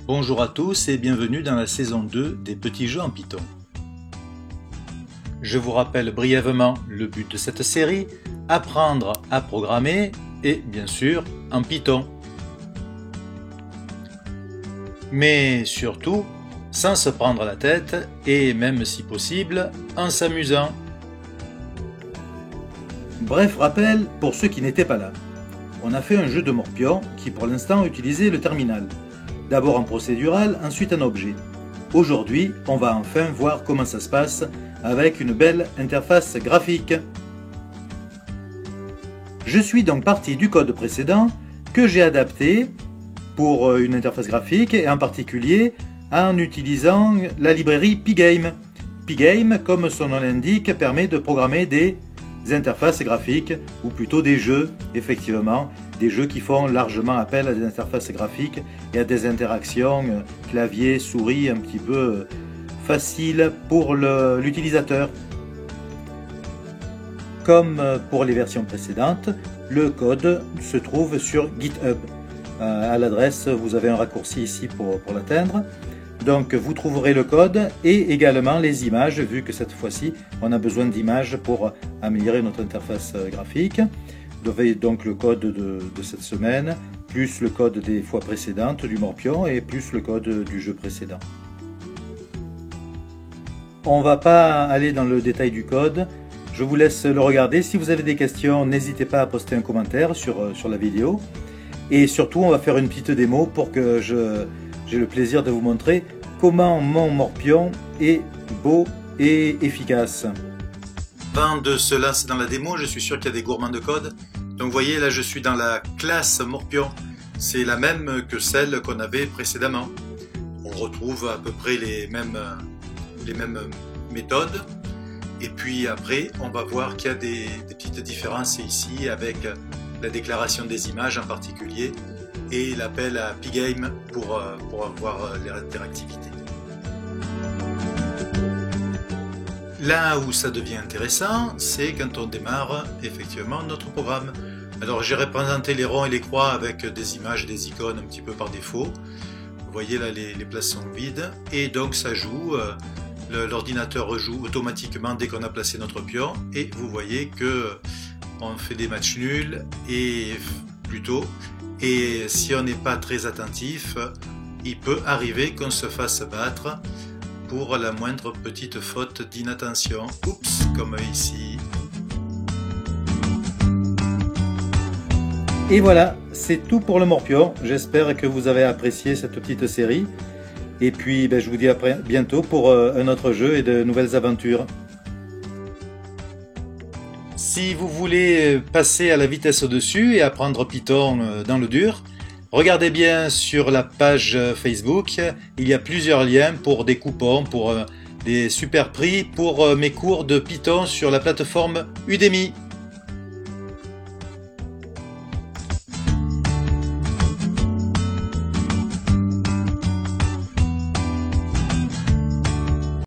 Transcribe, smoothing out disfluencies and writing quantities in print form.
Bonjour à tous et bienvenue dans la saison 2 des petits jeux en Python. Je vous rappelle brièvement le but de cette série, apprendre à programmer et bien sûr en Python. Mais surtout, sans se prendre la tête et même si possible, en s'amusant. Bref rappel pour ceux qui n'étaient pas là. On a fait un jeu de morpion qui pour l'instant utilisait le terminal. D'abord en procédural, ensuite en objet. Aujourd'hui, on va enfin voir comment ça se passe avec une belle interface graphique. Je suis donc parti du code précédent que j'ai adapté pour une interface graphique et en particulier en utilisant la librairie Pygame. Pygame, comme son nom l'indique, permet de programmer des interfaces graphiques ou plutôt des jeux, effectivement, des jeux qui font largement appel à des interfaces graphiques et à des interactions clavier-souris un petit peu faciles pour l'utilisateur. Comme pour les versions précédentes, le code se trouve sur GitHub. À l'adresse, vous avez un raccourci ici pour l'atteindre. Donc vous trouverez le code et également les images, vu que cette fois-ci on a besoin d'images pour améliorer notre interface graphique. Vous avez donc le code de cette semaine, plus le code des fois précédentes du morpion et plus le code du jeu précédent. On ne va pas aller dans le détail du code, je vous laisse le regarder. Si vous avez des questions, n'hésitez pas à poster un commentaire sur la vidéo. Et surtout, on va faire une petite démo pour que j'ai le plaisir de vous montrer comment mon morpion est beau et efficace. Avant de se lancer dans la démo, je suis sûr qu'il y a des gourmands de code. Donc vous voyez, là je suis dans la classe morpion. C'est la même que celle qu'on avait précédemment. On retrouve à peu près les mêmes méthodes. Et puis après, on va voir qu'il y a des petites différences ici avec la déclaration des images en particulier et l'appel à Pygame pour avoir l'interactivité. Là où ça devient intéressant, c'est quand on démarre effectivement notre programme. Alors j'ai représenté les ronds et les croix avec des images, des icônes un petit peu par défaut. Vous voyez là les places sont vides et donc ça joue, l'ordinateur joue automatiquement dès qu'on a placé notre pion et vous voyez que on fait des matchs nuls et plutôt. Et si on n'est pas très attentif, il peut arriver qu'on se fasse battre pour la moindre petite faute d'inattention. Oups, comme ici. Et voilà, c'est tout pour le morpion. J'espère que vous avez apprécié cette petite série. Et puis, je vous dis à bientôt pour un autre jeu et de nouvelles aventures. Si vous voulez passer à la vitesse au-dessus et apprendre Python dans le dur, regardez bien sur la page Facebook, il y a plusieurs liens pour des coupons, pour des super prix pour mes cours de Python sur la plateforme Udemy.